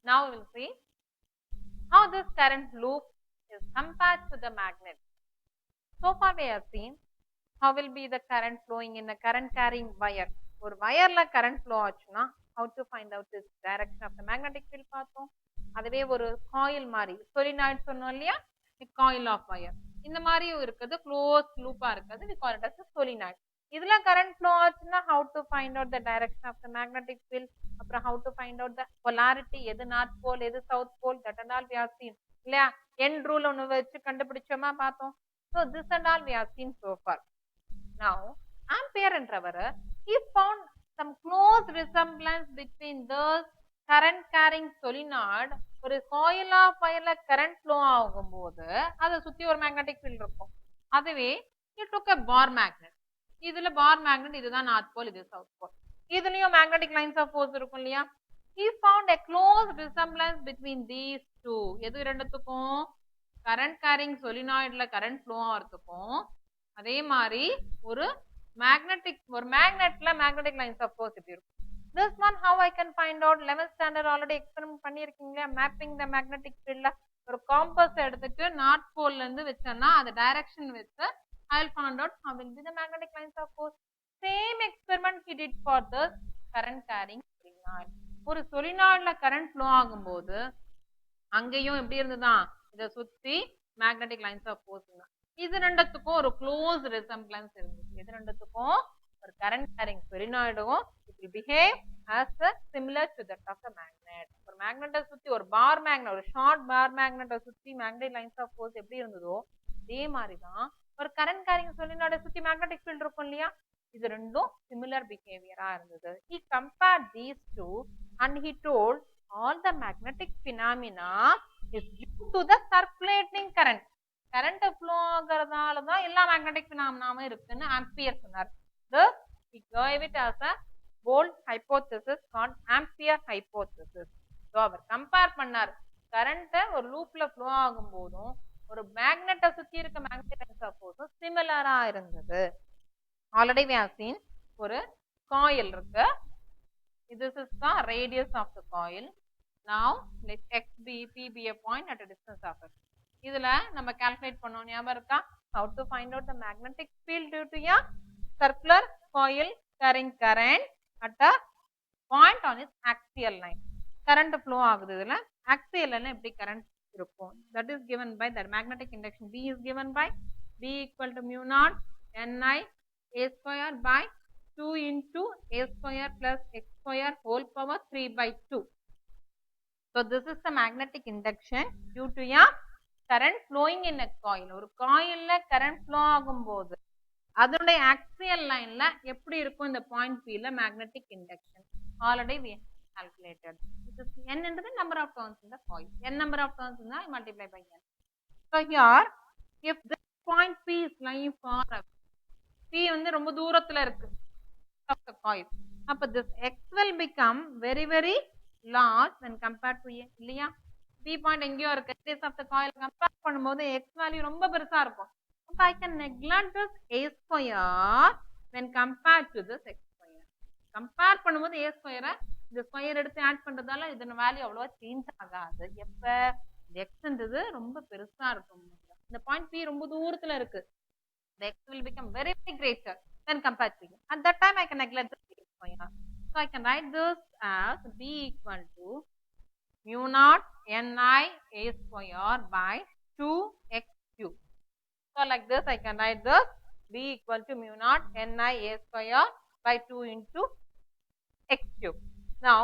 Now we will see how this current loop is compared to the magnet. So far we have seen how will be the current flowing in a current carrying wire. ஒரு வயர்ல current flow ஆச்சுன்னா how to find out this direction of the magnetic field பார்த்தோம். அதுவே ஒரு coil மாதிரி solenoid சொன்னோம் இல்லையா, coil of wire. இந்த மாதிரியும் இருக்குது, closed loop இருக்குது, we call it as a solenoid. இதுல current flow ஆச்சுன்னா how to find out the direction of the magnetic field, அப்புறம் how to find out the polarity, எது north pole எது south pole, that and all we have seen இல்லையா. end rule ஒன்னு வச்சு கண்டுபிடிச்சோமா பார்த்தோம். So this and all we have seen so far. Now Ampere என்றவர் he found some close resemblance between those current carrying solenoid, ஒரு coil of wireல current flow ஆகும்போது அதை சுத்தி ஒரு magnetic field இருக்கும். அதுவே he took a bar magnet, இதுல bar magnet இதுதான் north pole இது south pole, இதுலயும் magnetic lines of force இருக்கும் இல்லையா. he found a close resemblance between these two, எது இரண்டுத்துக்கும் current carrying solenoidல current flow ஆகிறதுக்கும் அதே மாதிரி ஒரு magnetல magnetic lines of force எப்படி இருக்கும். This one how I can find out, 11th standard already experiment பண்ணிருக்கீங்க. mapping the magnetic field, ஒரு compass எடுத்துட்டு north pole இருந்து வச்சோம்னா அந்த direction வச்சு I will find out how will be the magnetic lines of force. Same experiment he did for the current carrying solenoid. ஒரு solenoidல current flow ஆகும்போது அங்கேயும் எப்படி இருந்துதான், இதை சுத்தி magnetic lines of force தான். இது ரெண்டுத்துக்கும் ஒரு close resemblance இருந்துச்சு. இது ரெண்டுத்துக்கும் ஒரு current carrying solenoid it will behave as a similar to that of the magnet. ஒரு magnet சுத்தி ஒரு bar magnet, ஒரு short bar magnet சுத்தி magnetic lines of force எப்படி இருந்ததோ அதே மாதிரி தான் ஒரு current carrying solenoid சுத்தி magnetic field இருக்கும் இல்லையா. இது ரெண்டும் similar behavior இருந்தது. He compared these two and he told all the magnetic phenomena is due to the circulating current. current flow ஆகிறதால தான் எல்லா magnetic phenomena இருக்குன்னு ஆம்பியர் சொன்னார். Thus he gave it as a bold hypothesis called Ampere hypothesis. So our compare பண்ணார், current ஒரு லூப்ல flow ஆகும் போதும் ஒரு மேக்னெட்டை சுத்தி இருக்க magnetic lines of force சிமிலரா இருந்தது. Already we have seen ஒரு coil இருக்கு, this is the radius of the coil. Now let P be a point at a distance of x. இதுல நம்ம calculate பண்ணோம் ஞாபகம் இருக்கா, how to find out the magnetic field due to a circular coil carrying current at a point on its axial line. current flow ஆகுது, இதுல axial line எப்படி current இருக்கும், that is given by the magnetic induction. B is given by B equal to mu naught Ni a square by 2 into a square plus x square whole power 3 by 2. So this is the magnetic induction due to a current flowing in a coil. ஒரு coilல current flow ஆகும்போது அதனுடைய axial lineல எப்படி இருக்கும் இந்த point P ல magnetic induction. Already we calculated. This is n என்றது number of turns in the coil. n number of turns in the multiply by n. So here if this point P is lying far away, P வந்து ரொம்ப தூரத்துல இருக்கு of the coil, அப்ப this x will become very very large when compared to a இல்லையா. P point எங்கேயோ இருக்கு, radius of the coil compare பண்ணும்போது x value ரொம்ப பெருசா இருக்கும். அப்ப I can neglect this a square when compared to this x square. compare பண்ணும்போது a square இந்த ஸ்கொயர் எடுத்து ஆட் பண்றதால இதன் வேல்யூ அவ்வளவா சேஞ்ச் ஆகாது. எப்ப x ன்றது ரொம்ப பெருசா இருக்கும், இந்த பாயிண்ட் P ரொம்ப தூரத்துல இருக்கு, the x will become very very greater when compared to it. At that time I can neglect the a square. So I can write this as B equal to mu naught Ni a square by 2x cube. So like this I can write this B equal to mu naught Ni a square by 2 into x cube. Now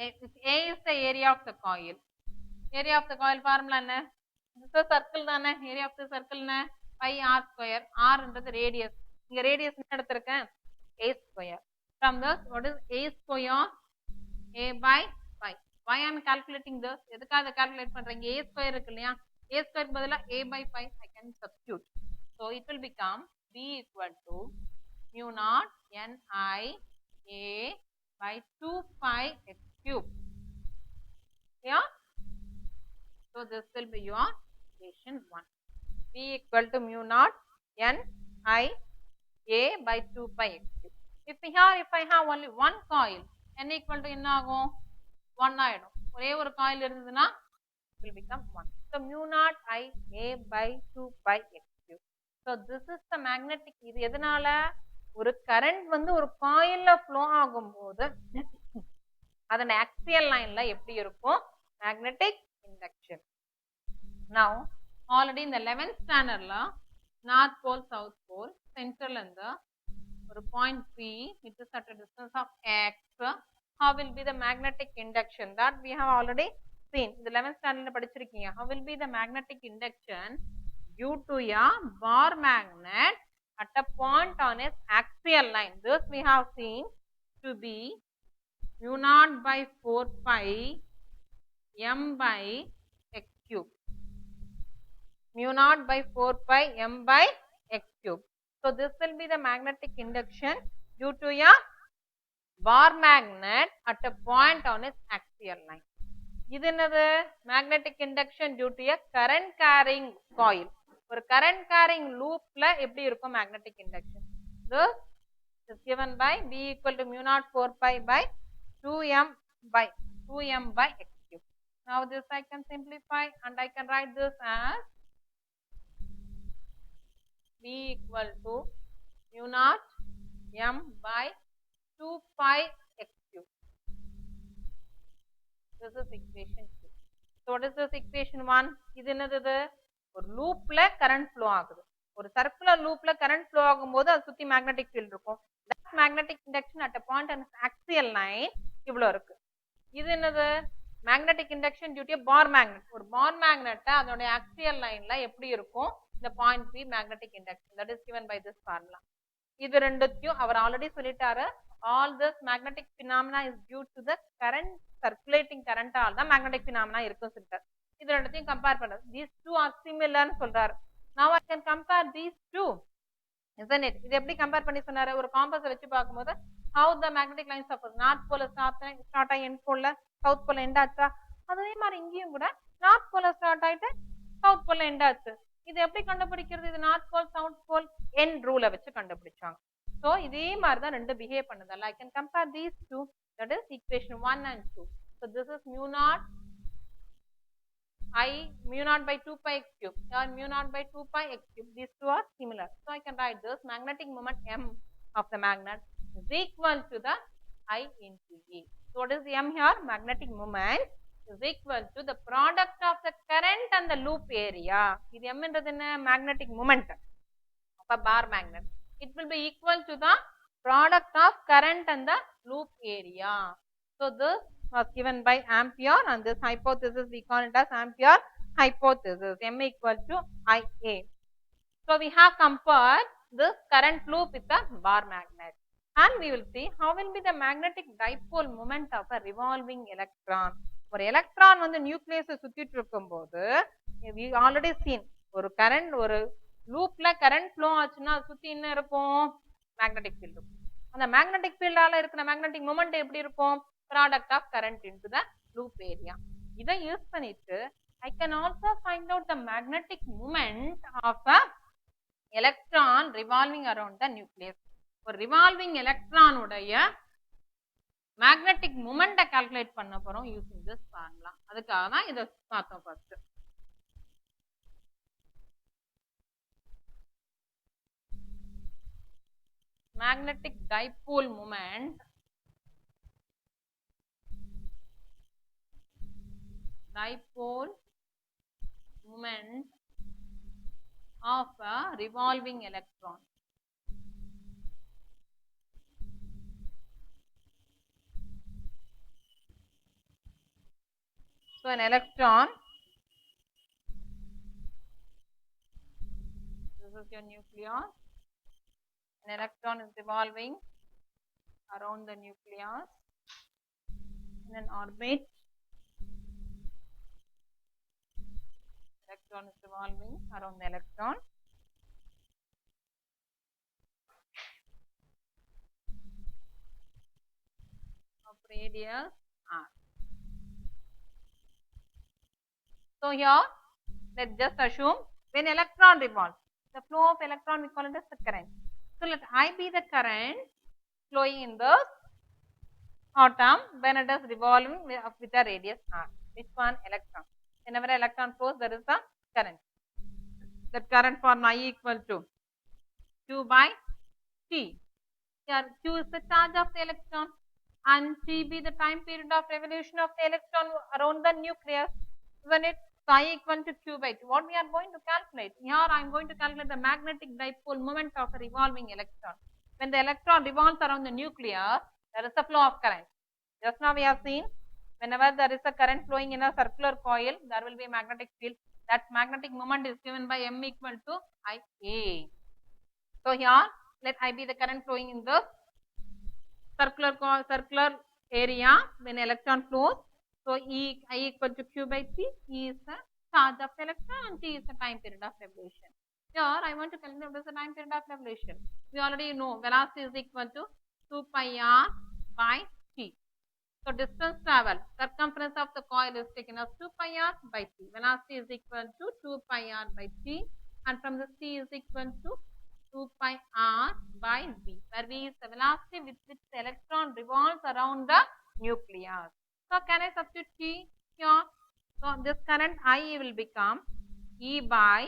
A is the area of the coil. Area of the coil formula என்ன, this is circle தானே, area of the circle என்ன pi r square, r என்றது radius, இங்க radius என்ன எடுத்திருக்கேன் a square. From this what is a square, a by pi. Why I am calculating this, எதுக்காக இதை calculate பண்றேன், a square இருக்கு இல்லையா, a square பதிலா a by pi I can substitute. So it will become B equal to mu naught Ni a by 2 pi x cube. Yeah. So this will be your equation 1. B equal to mu naught N I a by 2 pi x cube. If I have only one coil, N equal to என்ன ஆகும் 1 ஆயிடும். ஒரே ஒரு coil இருந்ததுன்னா will become 1. So mu naught I A by 2 pi x cube. So this is the magnetic. இது எதனால ஒரு current வந்து ஒரு காயில்ல ஃப்ளோ ஆகும்போது அதோட ஆக்சியல் லைன்ல எப்படி இருக்கும் magnetic induction. Now already in the 11th standardல north pole south pole central இருந்து ஒரு point P it is at a distance of x. How will be the magnetic induction that we have already seen. The 11th standard படிச்சிருக்கீங்க. How will be the magnetic induction due to a bar magnet at a point on its axial line. This we have seen to be mu naught by 4 pi m by x cube. Mu naught by 4 pi m by x cube. So this will be the magnetic induction due to a bar magnet at a point on its axial line. இது என்னது magnetic induction due to a current carrying coil. ஒரு current carrying loopல எப்படி இருக்கும் magnetic induction. This is given by B equal to mu naught 4 pi by 2m by x cube. Now this I can simplify and I can write this as B equal to mu naught m by 2 pi x cube. This is equation 2. So what is this equation 1? இது என்னது ஒரு லூப்ல current flow ஆகுது. ஒரு circular லூப்ல current flow ஆகும்போது அது சுத்தி magnetic field இருக்கும். That magnetic induction at a point on axial line இவ்வளவு இருக்கு. இது என்னது magnetic induction due to bar magnet. ஒரு பார் மேக்னெட் அதோட ஆக்சியல் லைன்ல எப்படி இருக்கும் இந்த point P magnetic induction that is given by this formula. இது ரெண்டுத்தையும் அவர் ஆல்ரெடி சொல்லிட்டாரு. All this magnetic phenomena is due to the current circulating current all தான் magnetic phenomena இருக்கும் சொல்லிட்டார். இது ரெண்டுத்தையும் கம்பேர் பண்றது. These two are similar னு சொல்றாரு. Now I can compare these two, isn't it? இது எப்படி கம்பேர் பண்ணி சொன்னாரு ஒரு காம்பஸ் வச்சு பார்க்கும்போது how the magnetic lines of north pole start ஆகி end pole south pole end ஆச்சா அதே மாதிரி இங்கேயும் கூட north pole ஸ்டார்ட் ஆயிட்டு south pole end ஆச்சு. இது எப்படி கண்டுபிடிக்கிறது இது north pole south pole end rule வச்சு கண்டுபிடிச்சாங்க. So இதே மாதிரி தான் ரெண்டு behave பண்ணுதல்ல. I can compare these two, that is equation 1 and 2. So this is mu naught I mu naught by 2 pi x cube or mu naught by 2 pi x cube. These two are similar. So I can write this magnetic moment M of the magnet is equal to the I into E. So what is M here? Magnetic moment is equal to the product of the current and the loop area. இது M என்றது என்ன magnetic moment of a bar magnet. It will be equal to the product of current and the loop area. So this was given by Ampere and this hypothesis we call it as Ampere hypothesis. M equal to IA. So we have compared this current loop with the bar magnet and we will see how will be the magnetic dipole moment of a revolving electron. ஒரு electron வந்து நியூக்ளியஸை சுத்திட்டு இருக்கும்போது we already seen ஒரு current ஒரு லூப்ல current flow ஆச்சுன்னா அது சுத்தி என்ன இருக்கும் மேக்னெட்டிக் ஃபீல்ட் இருக்கும். அந்த மேக்னெட்டிக் ஃபீல்டால இருக்கிற மேக்னெட்டிக் மொமெண்ட் எப்படி இருக்கும் product of current into the loop area. இதை யூஸ் பண்ணிட்டு I can also find out the magnetic moment of a electron revolving around the nucleus. ஒரு revolving electron உடைய magnetic moment calculate பண்ண போறோம் using this formula. அதுக்காக தான் இதை பார்த்தோம் first. Magnetic dipole moment of a revolving electron. So an electron, this is your nucleus. An electron is revolving around the nucleus in an orbit. Electron is revolving around the electron. Of radius r. So here let's just assume when electron revolves, the flow of electron we call it as the current. So let I be the current flowing in this atom when it is revolving with a radius r. Which one? Electron. Whenever electron flows, there is a current. That current form I equal to Q by T. Here Q is the charge of the electron and T be the time period of revolution of the electron around the nucleus. When it I equal to Q by T. What we are going to calculate? Here I am going to calculate the magnetic dipole moment of a revolving electron. When the electron revolves around the nucleus, there is a flow of current. Just now we have seen whenever there is a current flowing in a circular coil, there will be a magnetic field. That magnetic moment is given by M equal to IA. So here let I be the current flowing in the circular area when electron flows. So I equal to Q by T. E is the charge of the electron and T is the time period of revolution. Here I want to calculate what is the time period of revolution. We already know velocity is equal to 2 pi r by T. So distance travel, circumference of the coil is taken as 2 pi r by T. Velocity is equal to 2 pi r by T and from this T is equal to 2 pi r by v, where v is the velocity with which the electron revolves around the nucleus. So can I substitute T here? So this current I will become E by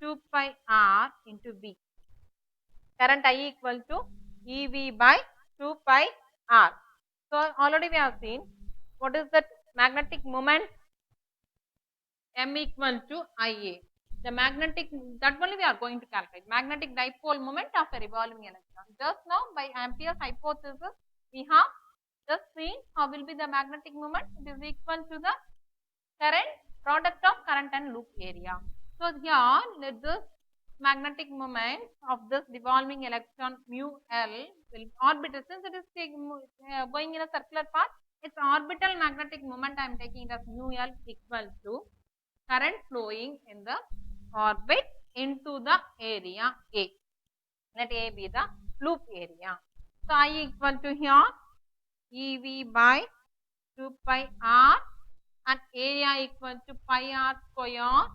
2 pi r into v. Current I equal to EV by 2 pi r. So already we have seen what is that magnetic moment M equal to IA. The magnetic, that only we are going to calculate. Magnetic dipole moment of a revolving electron. Just now by Ampere's hypothesis, we have just seen how will be the magnetic moment. It is equal to the current product of current and loop area. So here let this magnetic moment of this revolving electron mu L will orbital, since it is going in a circular path, its orbital magnetic moment I am taking it as mu L equal to current flowing in the orbit into the area A. Let A be the loop area. So I equal to here EV by 2 pi r and area equal to pi r square.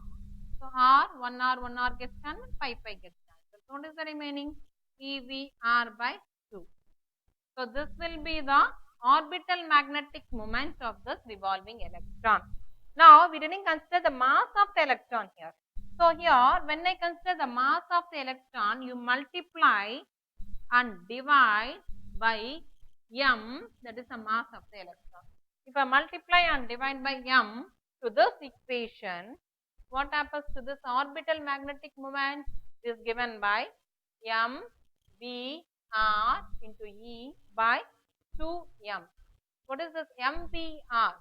So r 1 r gets cancelled, pi gets cancelled. So what is the remaining? EV r by 2. So this will be the orbital magnetic moment of this revolving electron. Now we didn't consider the mass of the electron here. So here when I consider the mass of the electron, you multiply and divide by m, that is the mass of the electron. If I multiply and divide by m to this equation, what happens to this orbital magnetic moment is given by m v r into E by 2m. What is this mvr?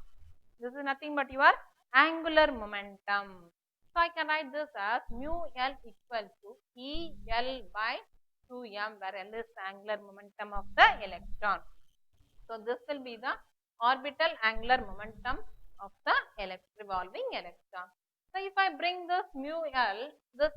This is nothing but your angular momentum. So I can write this as mu L equal to E L by 2m, where L is the angular momentum of the electron. So this will be the orbital angular momentum of the revolving electron. So if I bring this mu L, this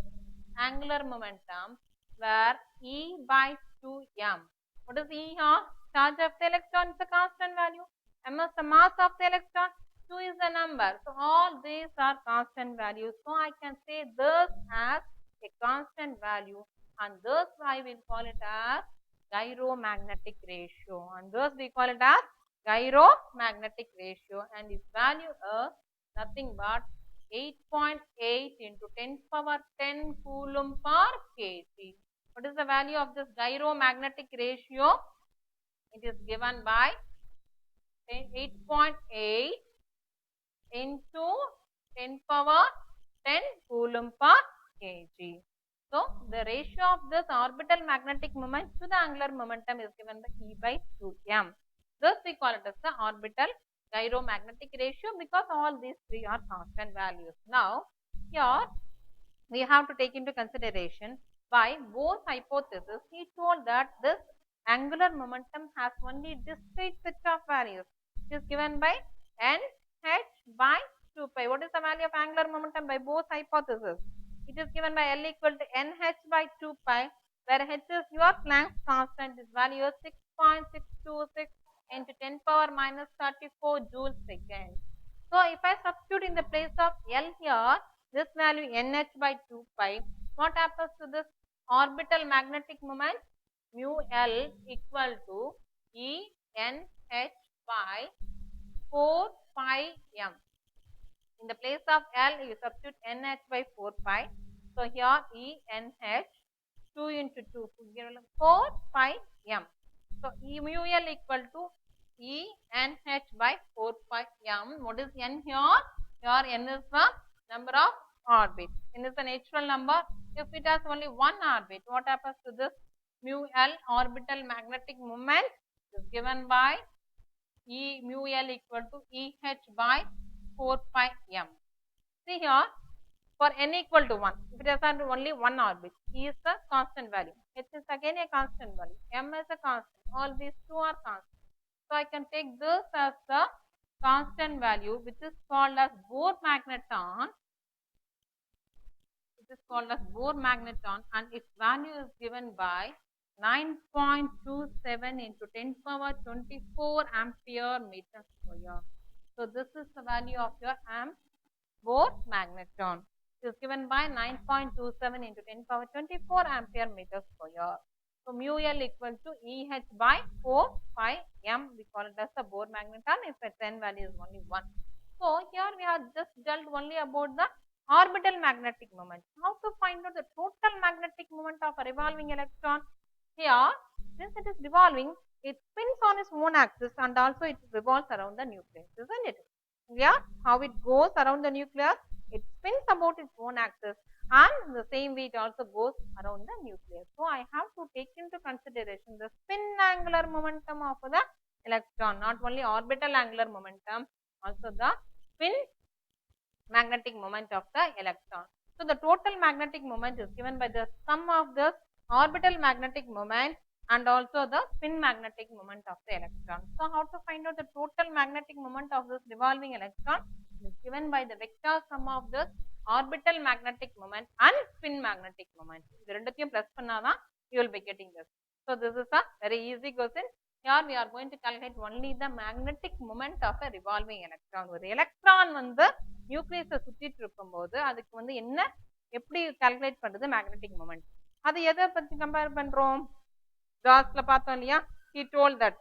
angular momentum, where E by 2m. What is E here? Charge of the electron is a constant value. M is the mass of the electron. 2 is the number. So all these are constant values. So I can say this as a constant value, and this I will call it as gyromagnetic ratio, and thus we call it as gyromagnetic ratio, and its value is nothing but 8.8 into 10 power 10 coulomb per kg. What is the value of this gyromagnetic ratio? It is given by 8.8 into 10 power 10 coulomb per kg. So the ratio of this orbital magnetic moment to the angular momentum is given by E by 2m. Thus we call it as the orbital gyromagnetic ratio, because all these three are constant values. Now here we have to take into consideration by Bohr's hypothesis. He told that this angular momentum has only discrete set of values. It is given by nh by 2 pi. What is the value of angular momentum by Bohr's hypothesis? It is given by L equal to nh by 2 pi, where h is your Planck's constant. Its value is 6.626 into 10 power minus 34 joules second. So if I substitute in the place of L here, this value nh by 2 pi, what happens to this orbital magnetic moment? Mu L equal to E nh NH by 4 pi m. In the place of L, you substitute NH by 4 pi. So here ENH 2 into 2, 4 pi m. So E mu L equal to ENH by 4 pi m. What is N here? Here N is the number of orbits. N is the natural number. If it has only one orbit, what happens to this? Mu L orbital magnetic moment is given by E mu L equal to EH by 4 pi m. See here, for n equal to 1, if it has only one orbit, E is the constant value, H is again a constant value, M is a constant, all these two are constant. So I can take this as the constant value, which is called as Bohr magneton, and its value is given by 9.27 into 10 power 24 ampere meter square. So this is the value of your Bohr magneton. It is given by 9.27 into 10 power 24 ampere meter square. So mu L equal to EH by 4 pi m. We call it as the Bohr magneton if its n value is only 1. So here we have just dealt only about the orbital magnetic moment. How to find out the total magnetic moment of a revolving electron? Here, since it is revolving, it spins on its own axis and also it revolves around the nucleus, isn't it? Yeah, how it goes around the nucleus, it spins about its own axis, and the same way it also goes around the nucleus. So I have to take into consideration the spin angular momentum of the electron, not only orbital angular momentum, also the spin magnetic moment of the electron. So the total magnetic moment is given by the sum of the orbital magnetic moment and also the spin magnetic moment of the electron. So how to find out the total magnetic moment of this revolving electron? It is given by the vector sum of the orbital magnetic moment and spin magnetic moment. இது ரெண்டுத்தையும் plus பண்ணாதான் you will be getting this. So this is a very easy question. Here we are going to calculate only the magnetic moment of a revolving electron. ஒரு electron வந்து நியூக்ளியஸை சுத்திட்டு இருக்கும்போது அதுக்கு வந்து என்ன எப்படி கால்குலேட் பண்றது மேக்னெட்டிக் மொமெண்ட், அது எதை பத்தி கம்பேர் பண்றோம்? ஜாஸ்ல பார்த்தோம் இல்லையா, he told that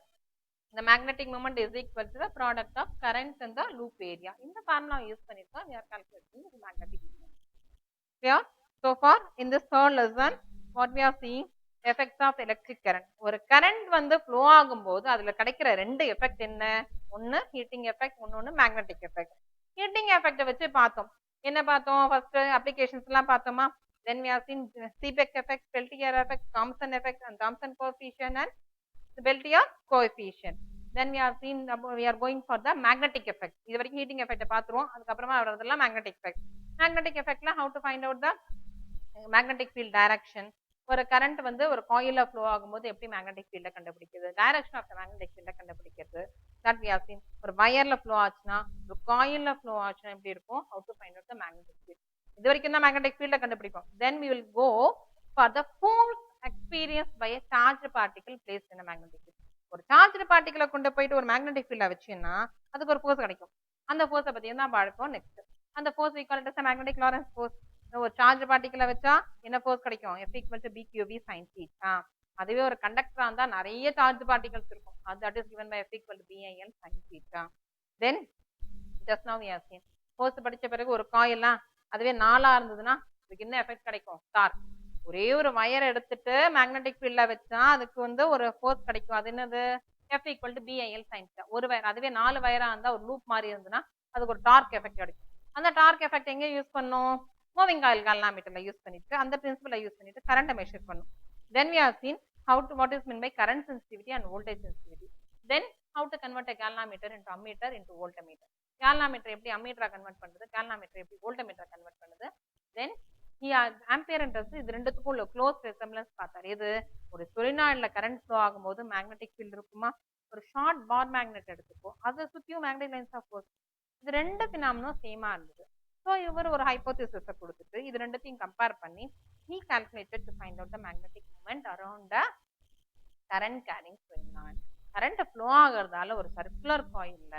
the magnetic moment is equal to the product of current in the loop area. இந்த ஃபார்முலா யூஸ் பண்ணிட்டு we are calculating the magnetic moment. Clear? So far in this third lesson what we are seeing, effects of electric current. ஒரு current வந்து flow ஆகும்போது அதுல கிடைக்கிற ரெண்டு effect என்ன? ஒன்னு ஹீட்டிங் எஃபெக்ட், இன்னொன்னு மேக்னெட்டிக் எஃபெக்ட். ஹீட்டிங் எஃபெக்ட் வச்சு பார்த்தோம். என்ன பார்த்தோம்? ஃபர்ஸ்ட் அப்ளிகேஷன்ஸ் எல்லாம் பார்த்தோமா? Then we have seen Seebeck effect, Peltier effect, Thomson effect and Thomson coefficient and Peltier coefficient. Then we have seen, we are going for the magnetic effect. இது வரைக்கும் heating effect பார்த்துருவோம். அதுக்கப்புறமா வரதெல்லாம் magnetic effect. Magnetic எஃபெக்ட்ல how to find out the magnetic field direction. ஒரு current வந்து ஒரு காயில்ல ஃப்ளோ ஆகும்போது எப்படி மேக்னெட்டிக் ஃபீல்ட கண்டுபிடிக்கிறது, டைரக்ஷன் ஆஃப் த மேக்னெட்டிக் ஃபீல்ட கண்டுபிடிக்கிறது. That we have seen. ஒரு வயர்ல ஃப்ளோ ஆச்சுன்னா, ஒரு காயில்ல ஃப்ளோ ஆச்சுன்னா எப்படி இருக்கும், how to find out the magnetic field. இது வரைக்கும் தான் மேக்னெட்டிக் ஃபீல்ட கண்டுபிடிப்போம். Then we will go for the force experienced by a charged particle placed in a magnetic field. ஒரு சார்ஜ்டு பார்ட்டிகளை கொண்டு போயிட்டு ஒரு மேக்னெட்டிக் ஃபீல்ட வச்சீங்கன்னா அதுக்கு ஒரு ஃபோர்ஸ் கிடைக்கும். அந்த ஃபோர்ஸை பத்தி தான் பார்ப்போம் நெக்ஸ்ட். அந்த force equal to magnetic Lawrence force. ஒரு சார்ஜ் பார்ட்டிகளை வச்சா என்ன ஃபோர்ஸ் கிடைக்கும்? F equal to BQV sin theta. அதுவே ஒரு கண்டக்டரா இருந்தா நிறைய சார்ஜ் பார்ட்டிகல்ஸ் இருக்கும். that is given by F equal to BIL sin theta. Then just now we have seen force படிச்ச பிறகு ஒரு காயில்லாம் அதுவே 4 இருந்ததுன்னா அதுக்கு என்ன எஃபெக்ட் கிடைக்கும்? டார்க். ஒரே ஒரு வயர் எடுத்துட்டு மேக்னெட்டிக் ஃபீல்ட்ல வச்சா அதுக்கு வந்து ஒரு ஃபோர்ஸ் கிடைக்கும். அது என்னது? F equal to BIL sin theta. ஒரு வயர், அதுவே 4 வயரா இருந்தா ஒரு லூப் மாதிரி இருந்ததுன்னா அதுக்கு ஒரு டார்க் எஃபெக்ட் கிடைக்கும். அந்த டார்க் எஃபெக்ட் எங்க யூஸ் பண்ணும்? மூவிங் காயில் கால்வாமீட்டர்ல யூஸ் பண்ணிட்டு அந்த பிரின்சிபலை யூஸ் பண்ணிட்டு கரண்ட்டை மெஷர் பண்ணும். Then we have seen what is meant by current sensitivity and voltage sensitivity. Then how to convert a galvanometer into ammeter into voltmeter. galvanometer எப்படி அம்மீட்டரா convert பண்றது, galvanometer எப்படி வோல்ட்மீட்டரா convert பண்ணுது. Then ஆம்பியர்ன்றது இது ரெண்டுத்துக்கும் உள்ள க்ளோஸ் ரெசம்பிளன்ஸ் பார்த்தாரு. இது ஒரு சொலினாய்டுல கரண்ட் ஃப்ளோ ஆகும்போது மேக்னெட்டிக் ஃபீல்ட் இருக்குமா, ஒரு ஷார்ட் பார் மேக்னெட் எடுத்துப்போம், அதை சுத்தியும் மேக்னெட்டிக் லைன்ஸ் ஆஃப் ஃபோர்ஸ். இது ரெண்டு பினாமினும் சேமா இருந்தது. ஸோ இவர் ஒரு ஹைப்போதிசிஸை கொடுத்துட்டு இது ரெண்டுத்தையும் கம்பேர் பண்ணி he calculated to find out the magnetic moment around the current carrying solenoid. Current flow ஆகிறதால ஒரு சர்க்குலர் காயில்ல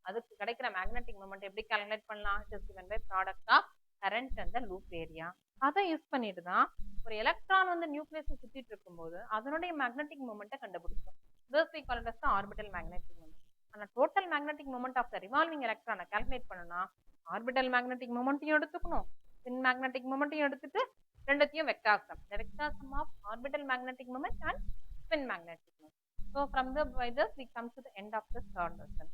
அதுக்கு கிடைக்கிற மேக்னெட்டிக் மொமெண்ட் எப்படி கால்குலேட் பண்ணலாம்? It is given by product of current and the loop area. அதை use பண்ணிட்டு தான் ஒரு எலக்ட்ரான் வந்து நியூக்ளியஸை சுத்திட்டு இருக்கும்போது அதனுடைய மேக்னெட்டிக் மொமெண்ட்டை கண்டுபிடிச்சோம். This we call it as the orbital magnetic moment. ஆனா total magnetic moment of the revolving எலக்ட்ரானை கால்குலேட் பண்ணனும்னா ஆர்பிட்டல் மேக்னெட்டிக் மொமெண்ட்டையும் எடுத்துக்கணும், ஸ்பின் மேக்னெட்டிக் மொமெண்ட்டையும் எடுத்துட்டு ரெண்டுத்தையும் vector sum. The vector sum of orbital magnetic moment and spin magnetic moment. So from by this we come to the end of this third lesson.